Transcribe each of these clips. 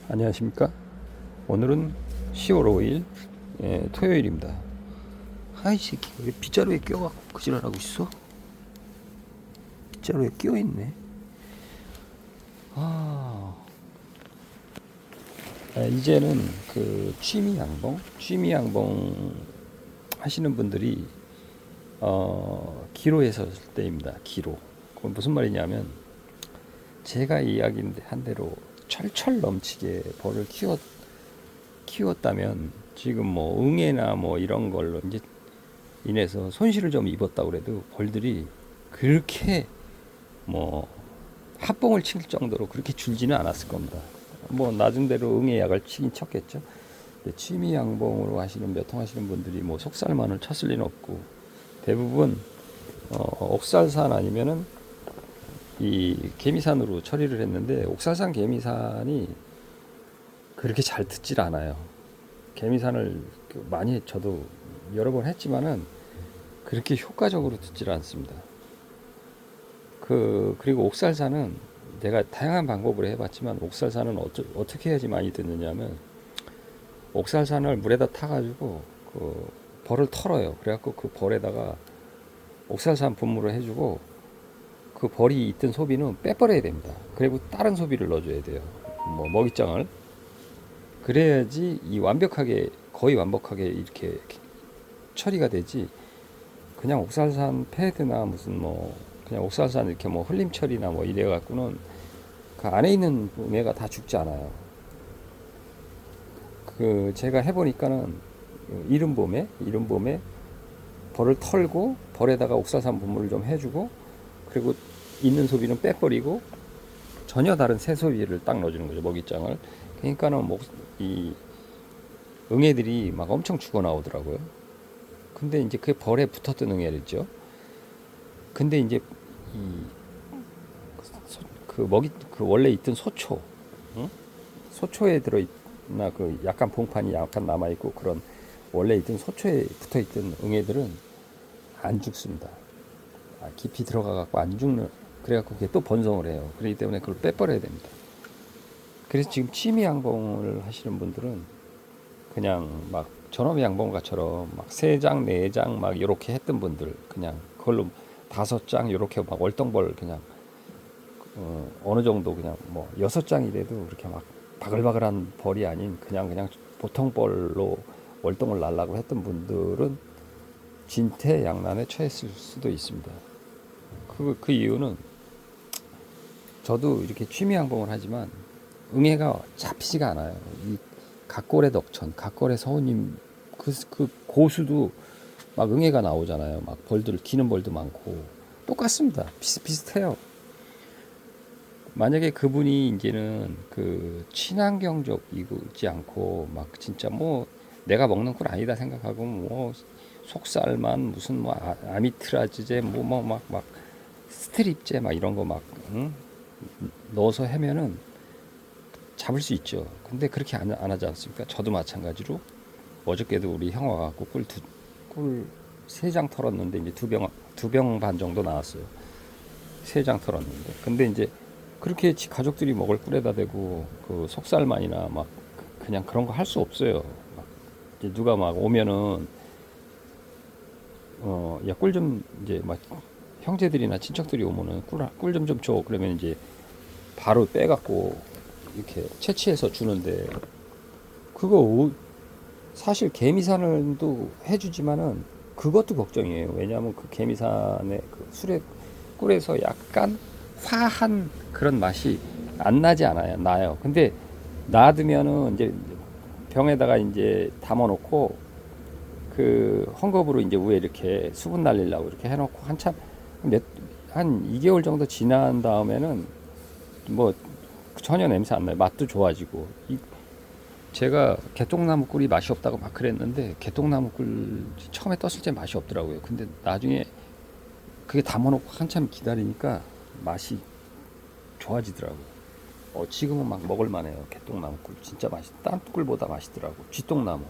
안녕하십니까. 오늘은 10월 5일 토요일입니다. 아이 새끼 왜 빗자루에 껴갖고 그 지랄하고 있어? 빗자루에 껴있네. 아, 이제는 그 취미 양봉 하시는 분들이 기로에서 때입니다. 기로. 그건 무슨 말이냐면 제가 이야기한 대로 철철 넘치게 벌을 키웠다면 지금 뭐 응애나 뭐 이런 걸로 이제 인해서 손실을 좀 입었다 그래도 벌들이 그렇게 뭐 합봉을 칠 정도로 그렇게 줄지는 않았을 겁니다. 뭐 나중대로 응애 약을 치긴 쳤겠죠. 취미 양봉으로 하시는 몇 통 하시는 분들이 뭐 속살만을 쳤을 리는 없고 대부분 옥살산 아니면은 이 개미산으로 처리를 했는데 옥살산 개미산이 그렇게 잘 듣질 않아요. 개미산을 많이 저도 여러 번 했지만은 그렇게 효과적으로 듣질 않습니다. 그리고 옥살산은 내가 다양한 방법으로 해봤지만 옥살산은 어떻게 해야지 많이 듣느냐면 옥살산을 물에다 타가지고 그 벌을 털어요. 그래갖고 그 벌에다가 옥살산 분무를 해주고 그 벌이 있던 소비는 빼버려야 됩니다. 그리고 다른 소비를 넣어줘야 돼요. 뭐 먹이장을. 그래야지 이 완벽하게 거의 완벽하게 이렇게 처리가 되지. 그냥 옥살산 패드나 무슨 뭐 그냥 옥살산 이렇게 뭐 흘림 처리나 뭐 이래 갖고는 그 안에 있는 애가 다 죽지 않아요. 그 제가 해보니까는 이른봄에 벌을 털고 벌에다가 옥살산 분무를 좀 해주고 그리고 있는 소비는 빼버리고 전혀 다른 새 소비를 딱 넣어주는 거죠. 먹이장을. 그러니까는 이 응애들이 막 엄청 죽어 나오더라고요. 근데 이제 그게 벌에 붙었던 응애랬죠. 근데 이제 그 원래 있던 소초, 응? 소초에 들어있나 그 약간 봉판이 약간 남아 있고 그런 원래 있던 소초에 붙어 있던 응애들은 안 죽습니다. 깊이 들어가 갖고 안 죽는. 그래갖고 그게 또 번성을 해요. 그렇기 때문에 그걸 빼버려야 됩니다. 그래서 지금 취미 양봉을 하시는 분들은 그냥 막 전업 양봉가처럼 막 3장, 4장 막 이렇게 했던 분들 그냥 그걸로 5장 이렇게 막 월동벌 그냥 어느 정도 그냥 뭐 6장이라도 그렇게 막 바글바글한 벌이 아닌 그냥 보통 벌로 월동을 날라고 했던 분들은 진퇴양난에 처했을 수도 있습니다. 그 이유는 저도 이렇게 취미 양봉을 하지만 응애가 잡히지가 않아요. 이 각골의 덕천, 각골의 서우님 그 고수도 막 응애가 나오잖아요. 막 벌들 기는 벌도 많고 똑같습니다. 비슷비슷해요. 만약에 그분이 이제는 그 친환경적이지 않고 막 진짜 뭐 내가 먹는 건 아니다 생각하고 뭐 속살만 무슨 뭐 아미트라즈제 막 스트립제 막 이런 거 막 넣어서 하면은 잡을 수 있죠. 근데 그렇게 안 하지 않습니까? 저도 마찬가지로 어저께도 우리 형 와갖고 꿀 3장 털었는데 이제 2병 반 정도 나왔어요. 3장 털었는데. 근데 이제 그렇게 가족들이 먹을 꿀에다 대고 그 속살만이나 막 그냥 그런 거 할 수 없어요. 막 이제 누가 막 오면은 야 꿀 좀 이제 막 형제들이나 친척들이 오면은 꿀 좀 줘. 그러면 이제 바로 빼갖고 이렇게 채취해서 주는데 그거 사실 개미산을도 해주지만은 그것도 걱정이에요. 왜냐하면 그 개미산의 그 술에 꿀에서 약간 화한 그런 맛이 안 나지 않아요. 나요. 근데 놔두면은 이제 병에다가 이제 담아놓고 그 헝겊으로 이제 위에 이렇게 수분 날리려고 이렇게 해놓고 한 2개월 정도 지난 다음에는 뭐 전혀 냄새 안 나요. 맛도 좋아지고. 제가 개똥나무 꿀이 맛이 없다고 막 그랬는데 개똥나무 꿀 처음에 떴을 때 맛이 없더라고요. 근데 나중에 그게 담아놓고 한참 기다리니까 맛이 좋아지더라고요. 지금은 막 먹을만해요. 개똥나무 꿀 진짜 딴 꿀보다 맛있더라고. 쥐똥나무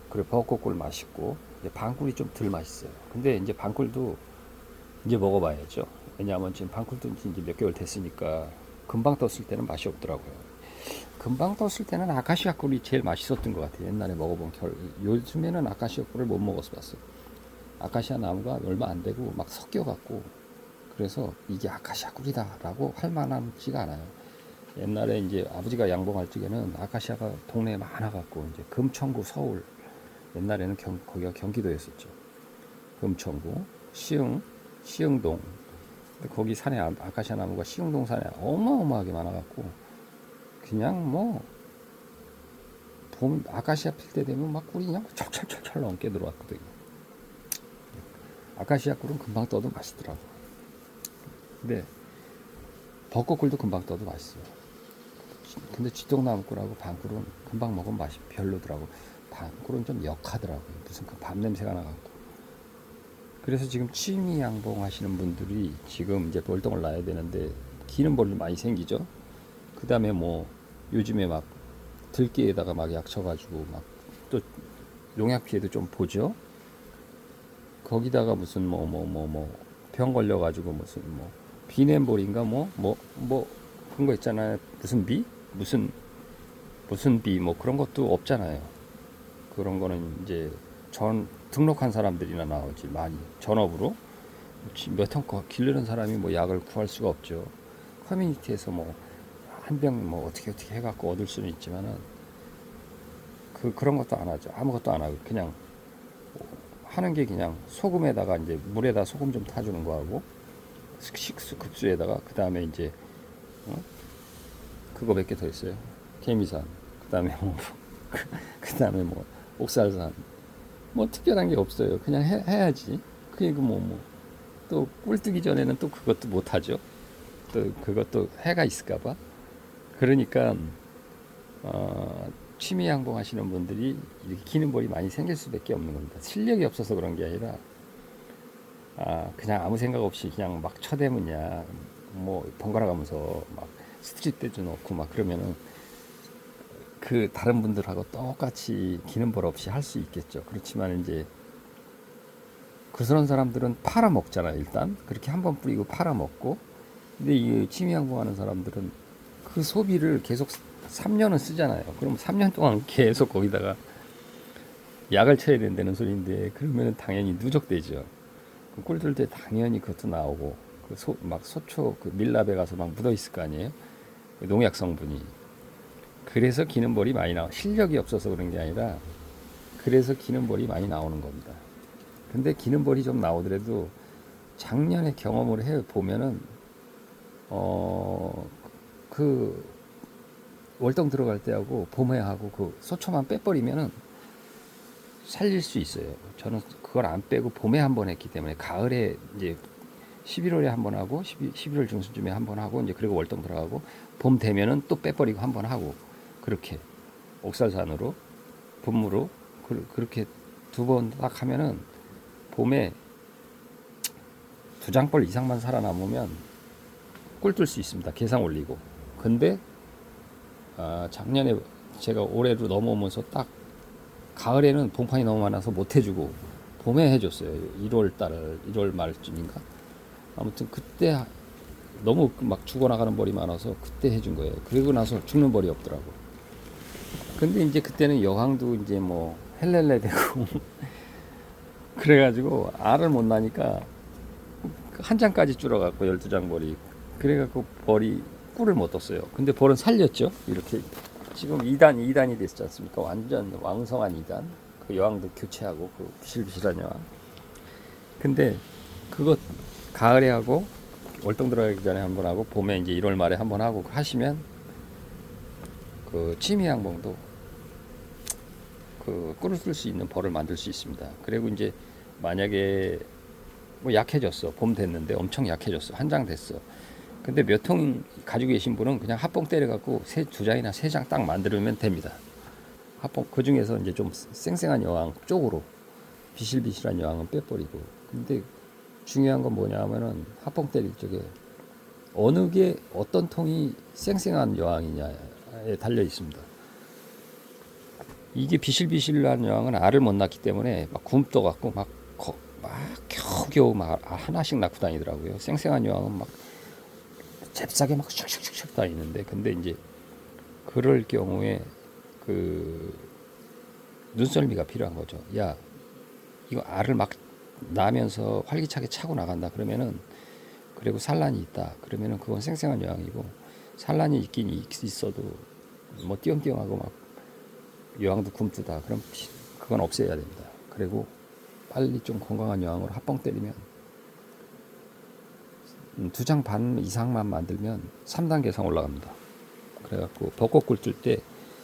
그리고 벚꽃꿀 맛있고 이제 방꿀이 좀 덜 맛있어요. 근데 이제 방꿀도 이제 먹어봐야죠. 왜냐하면 지금 방꿀 뜬지 이제 몇 개월 됐으니까 금방 떴을 때는 맛이 없더라고요. 금방 떴을 때는 아카시아 꿀이 제일 맛있었던 것 같아요. 옛날에 먹어본 요즘에는 아카시아 꿀을 못 먹어서 봤어. 아카시아 나무가 얼마 안 되고 막 섞여갖고 그래서 이게 아카시아 꿀이다라고 할 만하지가 않아요. 옛날에 이제 아버지가 양봉할 적에는 아카시아가 동네에 많아갖고 이제 금천구 서울 옛날에는 거기가 경기도였었죠. 금천구 시흥동 근데 거기 산에 아카시아 나무가 시흥동 산에 어마어마하게 많아갖고 그냥 뭐 봄 아카시아 필 때 되면 막 꿀이 그냥 철철철철 넘게 들어왔거든요. 아카시아 꿀은 금방 떠도 맛있더라고. 근데 벚꽃꿀도 금방 떠도 맛있어요. 근데 쥐똥나무 꿀하고 방꿀은 금방 먹으면 맛이 별로더라고. 방꿀은 좀 역하더라고요. 무슨 그 밤 냄새가 나갖고. 그래서 지금 취미 양봉 하시는 분들이 지금 이제 벌덩을 놔야 되는데 기는 벌도 많이 생기죠. 그 다음에 뭐 요즘에 막 들깨에다가 막 약 쳐가지고 막 또 농약 피해도 좀 보죠. 거기다가 무슨 병 걸려가지고 무슨 뭐 비냄볼인가 뭐 그런 거 있잖아요. 무슨 비 무슨 비 뭐 그런 것도 없잖아요. 그런 거는 이제 등록한 사람들이나 나오지 많이 전업으로 몇 ton 기르는 사람이 뭐 약을 구할 수가 없죠. 커뮤니티에서 뭐 한 병 뭐 어떻게 해갖고 얻을 수는 있지만은 그런 것도 안 하죠. 아무것도 안 하고 그냥 하는 게 그냥 소금에다가 이제 물에다 소금 좀 타주는 거 하고 식수 급수에다가 그 다음에 이제 그거 몇 개 더 있어요. 개미산 그 다음에 그 다음에 뭐 옥살산 뭐 특별한 게 없어요. 그냥 해야지. 그리고 또 꿀 뜨기 전에는 또 그것도 못 하죠. 또 그것도 해가 있을까봐. 그러니까 취미 양봉 하시는 분들이 이렇게 기는 벌이 많이 생길 수밖에 없는 겁니다. 실력이 없어서 그런 게 아니라 그냥 아무 생각 없이 그냥 막 쳐대면야 뭐 번갈아 가면서 막 스트릿 대주 놓고 막 그러면은 그 다른 분들하고 똑같이 기는 벌 없이 할 수 있겠죠. 그렇지만 이제 그런 사람들은 팔아 먹잖아요. 일단 그렇게 한번 뿌리고 팔아 먹고 근데 이 취미 양봉하는 사람들은 그 소비를 계속 3년은 쓰잖아요. 그럼 3년 동안 계속 거기다가 약을 쳐야 된다는 소리인데 그러면 당연히 누적되죠. 그 꿀 들 때 당연히 그것도 나오고 막 소초 그 밀랍에 가서 막 묻어 있을 거 아니에요. 그 농약 성분이. 그래서 기는 벌이 많이 실력이 없어서 그런 게 아니라 그래서 기는 벌이 많이 나오는 겁니다. 근데 기는 벌이 좀 나오더라도 작년에 경험을 해 보면은 그 월동 들어갈 때하고 봄에 하고 그 소초만 빼버리면은 살릴 수 있어요. 저는 그걸 안 빼고 봄에 한 번 했기 때문에 가을에 이제 11월에 한 번 하고 11월 중순쯤에 한 번 하고 이제 그리고 월동 들어가고 봄 되면은 또 빼버리고 한 번 하고 그렇게 옥살산으로 분무로 그렇게 두 번 딱 하면은 봄에 두 장벌 이상만 살아남으면 꿀 뜰 수 있습니다. 계산 올리고. 근데 작년에 제가 올해로 넘어오면서 딱 가을에는 봄판이 너무 많아서 못 해주고 봄에 해줬어요. 1월 말쯤인가. 아무튼 그때 너무 막 죽어나가는 벌이 많아서 그때 해준 거예요. 그리고 나서 죽는 벌이 없더라고. 근데 이제 그때는 여왕도 이제 뭐 헬렐레 되고 그래가지고 알을 못 나니까 한 장까지 줄어갖고 12장 벌이 그래갖고 벌이 꿀을 못 떴어요. 근데 벌은 살렸죠. 이렇게 지금 2단이 됐지 않습니까? 완전 왕성한 2단. 그 여왕도 교체하고 그 비실비실한 여왕. 근데 그거 가을에 하고 월동 들어가기 전에 한번 하고 봄에 이제 1월 말에 한번 하고 하시면 그 취미 양봉도 그 꿀을 쓸 수 있는 벌을 만들 수 있습니다. 그리고 이제 만약에 뭐 약해졌어. 봄 됐는데 엄청 약해졌어. 한 장 됐어. 근데 몇 통 가지고 계신 분은 그냥 합봉 때려갖고 두 장이나 세 장 딱 만들면 됩니다. 합봉 그 중에서 이제 좀 쌩쌩한 여왕 쪽으로 비실비실한 여왕은 빼버리고. 근데 중요한 건 뭐냐면은 합봉 때릴 적에 어느 게 어떤 통이 쌩쌩한 여왕이냐에 달려 있습니다. 이게 비실비실한 여왕은 알을 못 낳기 때문에 막 굼떠갖고 막 겨우겨우 막 하나씩 낳고 다니더라고요. 쌩쌩한 여왕은 막 잽싸게 막 슉슉슉 다니는데 근데 이제 그럴 경우에 그 눈썰미가 필요한 거죠. 야, 이거 알을 막 나면서 활기차게 차고 나간다 그러면은, 그리고 산란이 있다 그러면은 그건 생생한 여왕이고, 산란이 있긴 있어도 뭐 띄엄띄엄하고 막 여왕도 굼뜨다 그럼 그건 없애야 됩니다. 그리고 빨리 좀 건강한 여왕으로 합봉 때리면 2장 반 이상만 만들면 3단 개성 올라갑니다. 그래갖고 벚꽃 꿀 때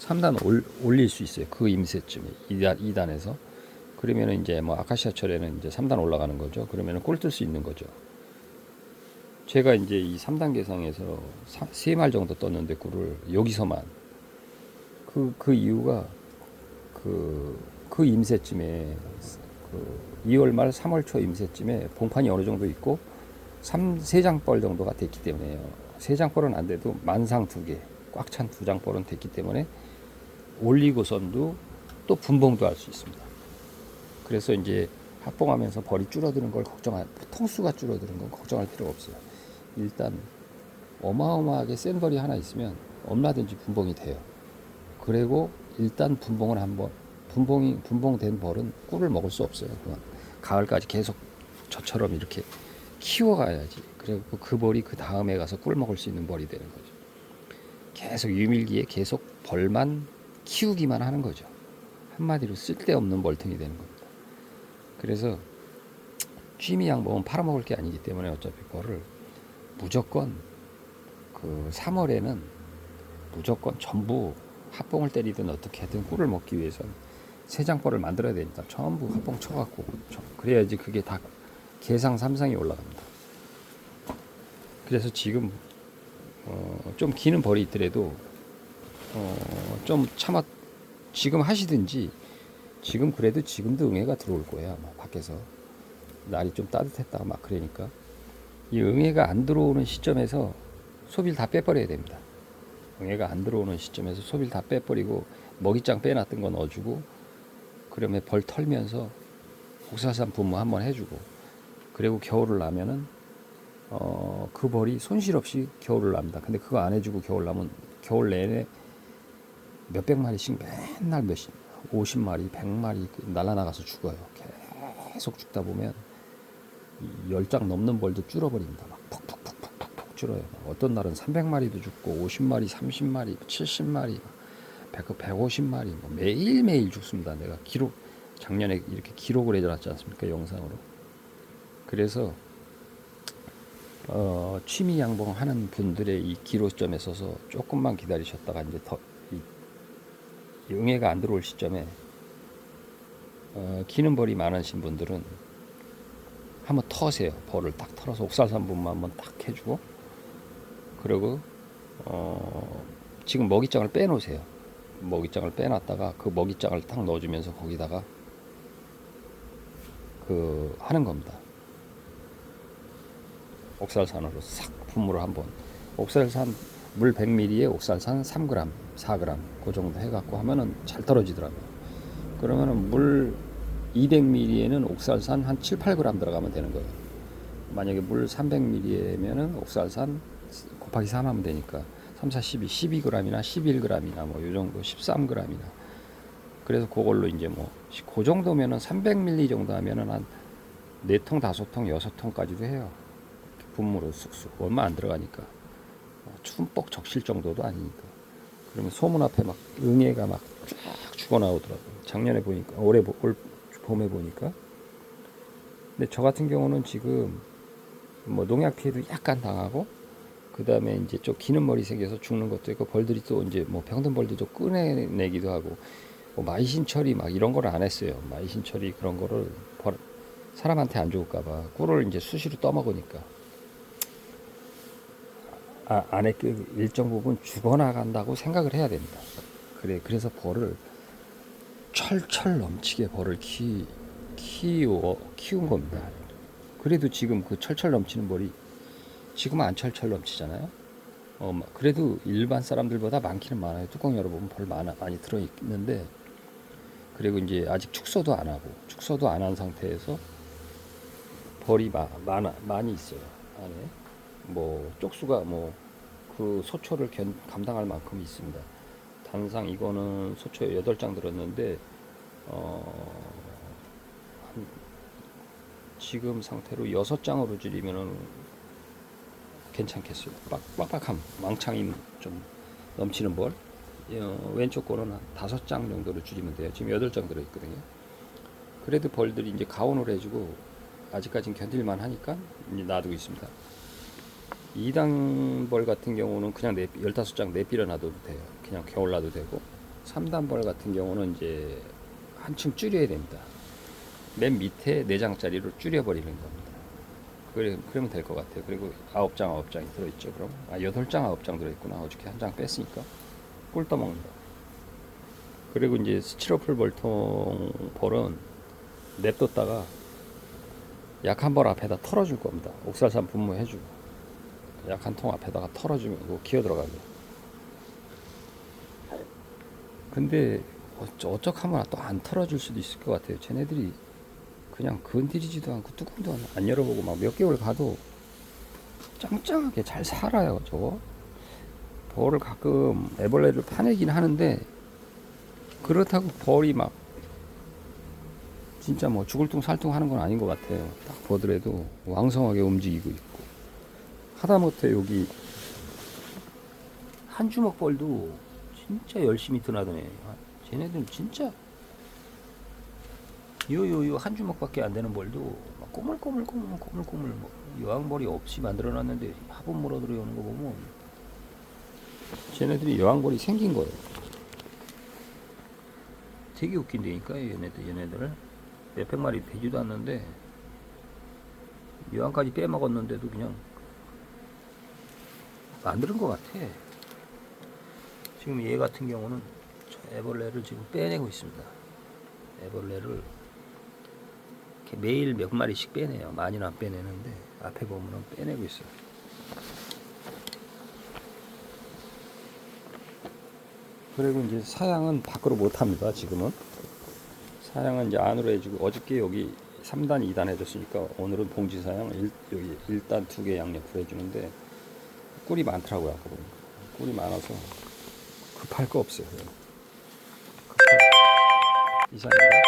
3단 올릴 수 있어요. 그 임세쯤에 2단에서. 그러면은 이제 뭐 아카시아 철에는 이제 3단 올라가는 거죠. 그러면은 꿀 뜰 수 있는 거죠. 제가 이제 이 3단 개성에서 3말 정도 떴는데 꿀을 여기서만 그 이유가 그 임세쯤에 2월 말 3월 초 임세쯤에 봉판이 어느 정도 있고 3장벌 정도가 됐기 때문에요. 3장벌은 안 돼도 만상 2개, 꽉 찬 2장벌은 됐기 때문에 올리고선도 또 분봉도 할 수 있습니다. 그래서 이제 합봉하면서 벌이 줄어드는 걸 통수가 줄어드는 건 걱정할 필요가 없어요. 일단 어마어마하게 센 벌이 하나 있으면 얼마든지 분봉이 돼요. 그리고 일단 분봉을 한번 분봉된 벌은 꿀을 먹을 수 없어요. 그건 가을까지 계속 저처럼 이렇게 키워가야지. 그리고 그 벌이 그 다음에 가서 꿀 먹을 수 있는 벌이 되는 거죠. 계속 유밀기에 계속 벌만 키우기만 하는 거죠. 한마디로 쓸데없는 벌통이 되는 겁니다. 그래서 취미 양봉은 팔아먹을 게 아니기 때문에 어차피 벌을 무조건 그 3월에는 무조건 전부 합봉을 때리든 어떻게든 꿀을 먹기 위해서는 3장벌을 만들어야 되니까 전부 합봉 쳐갖고 그래야지 그게 다 계상 3상이 올라갑니다. 그래서 지금 좀 기는 벌이 있더라도 좀 참아 지금 하시든지, 지금 그래도 지금도 응애가 들어올 거예요. 아마 밖에서 날이 좀 따뜻했다가 막 그러니까 이 응애가 안 들어오는 시점에서 소비를 다 빼버려야 됩니다. 응애가 안 들어오는 시점에서 소비를 다 빼버리고 먹이장 빼놨던 거 넣어주고, 그러면 벌 털면서 옥살산 분무 한번 해주고, 그리고 겨울을 나면은 그 벌이 손실 없이 겨울을 납니다. 근데 그거 안 해주고 겨울 나면 겨울 내내 몇백 마리씩 맨날 50마리, 100마리 날아나가서 죽어요. 계속 죽다 보면 10장 넘는 벌도 줄어버립니다. 막 푹푹푹푹푹 줄어요. 어떤 날은 300마리도 죽고 50마리, 30마리, 70마리, 150마리 매일매일 죽습니다. 내가 작년에 이렇게 기록을 해놨지 않습니까? 영상으로. 그래서 취미 양봉하는 분들의 이 기로점에 서서 조금만 기다리셨다가 이제 응애가 안 들어올 시점에 기는 벌이 많으신 분들은 한번 터세요. 벌을 딱 털어서 옥살산 분만 한번 딱 해주고, 그리고 지금 먹이장을 빼놓으세요. 먹이장을 빼놨다가 그 먹이장을 딱 넣어주면서 거기다가 하는 겁니다. 옥살산으로 싹 분무를 한번, 옥살산 물 100ml에 옥살산 3g, 4g 그 정도 해갖고 하면은 잘 떨어지더라고요. 그러면은 물 200ml에는 옥살산 한 7, 8g 들어가면 되는 거예요. 만약에 물 300ml면은 옥살산 곱하기 3 하면 되니까 3, 4, 12, 12g이나 11g이나 뭐 요 정도 13g이나. 그래서 그걸로 이제 뭐 그 정도면은 300ml 정도 하면은 한 4통, 5통, 6통까지도 해요. 분무로 쑥쑥 얼마 안 들어가니까 춤뻑 적실 정도도 아니니까. 그러면 소문 앞에 막 응애가 막 쫙 죽어 나오더라고요. 작년에 보니까, 올 봄에 보니까. 근데 저 같은 경우는 지금 뭐 농약 피해도 약간 당하고, 그 다음에 이제 좀 기는 머리 생겨서 죽는 것도 있고, 벌들이 또 이제 뭐 병든 벌들도 꺼내내기도 하고, 뭐 마이신 처리 막 이런 거를 안 했어요. 마이신 처리 그런 거를 사람한테 안 좋을까봐 꿀을 이제 수시로 떠먹으니까. 안에 일정 부분 죽어나간다고 생각을 해야 됩니다. 그래서 벌을 철철 넘치게 벌을 키운 겁니다. 그래도 지금 그 철철 넘치는 벌이 지금은 안 철철 넘치잖아요. 그래도 일반 사람들보다 많기는 많아요. 뚜껑 열어보면 벌 많이 들어있는데, 그리고 이제 아직 축소도 안 한 상태에서 벌이 많이 있어요. 안에 뭐 쪽수가 뭐 그 소초를 감당할 만큼 있습니다. 단상 이거는 소초 8장 들었는데 한 지금 상태로 6장으로 줄이면은 괜찮겠어요. 빡빡함, 망창임 좀 넘치는 벌. 왼쪽 거는 한 5장 정도로 줄이면 돼요. 지금 8장 들어있거든요. 그래도 벌들이 이제 가온을 해주고 아직까지는 견딜만 하니까 이제 놔두고 있습니다. 2단 벌 같은 경우는 그냥 15장 내빌어 놔둬도 돼요. 그냥 겨울 놔도 되고 3단 벌 같은 경우는 이제 한층 줄여야 됩니다. 맨 밑에 4장짜리로 줄여버리는 겁니다. 그러면 될 것 같아요. 그리고 9장이 들어있죠. 그럼 8장 9장 들어있구나. 어저께 한 장 뺐으니까 꿀 떠먹는다. 그리고 이제 스티로폴 벌통 벌은 냅뒀다가 약한 벌 앞에다 털어줄 겁니다. 옥살산 분무해주고 약한 통 앞에다가 털어주면 그거 기어 들어가게. 근데 어쩌하면 또 안 털어줄 수도 있을 것 같아요. 쟤네들이 그냥 건드리지도 않고 뚜껑도 안 열어보고 막 몇 개월 가도 짱짱하게 잘 살아요. 저거 벌을 가끔 애벌레를 파내긴 하는데 그렇다고 벌이 막 진짜 뭐 죽을 둥 살둥 하는 건 아닌 것 같아요. 딱 보더라도 왕성하게 움직이고 있고 하다못해 여기 한 주먹 벌도 진짜 열심히 드나드네. 쟤네들 진짜 요 한 주먹밖에 안 되는 벌도 막 꼬물꼬물 뭐 여왕벌이 없이 만들어놨는데 화분 물어 들어오는 거 보면 쟤네들이 여왕벌이 생긴 거예요. 되게 웃긴다니까요. 얘네들 몇백 마리 되지도 않는데 여왕까지 빼먹었는데도 그냥 만드는 것 같아. 지금 얘 같은 경우는 애벌레를 지금 빼내고 있습니다. 애벌레를 이렇게 매일 몇 마리씩 빼내요. 많이는 안 빼내는데 앞에 보면은 빼내고 있어요. 그리고 이제 사양은 밖으로 못 합니다. 지금은 사양은 이제 안으로 해주고 어저께 여기 3단 2단 해줬으니까 오늘은 봉지 사양 여기 1단 2개 양옆으로 해주는데 꿀이 많더라고요. 아까 보니까 꿀이 많아서 급할 거 없어요. 급할 이상입니다.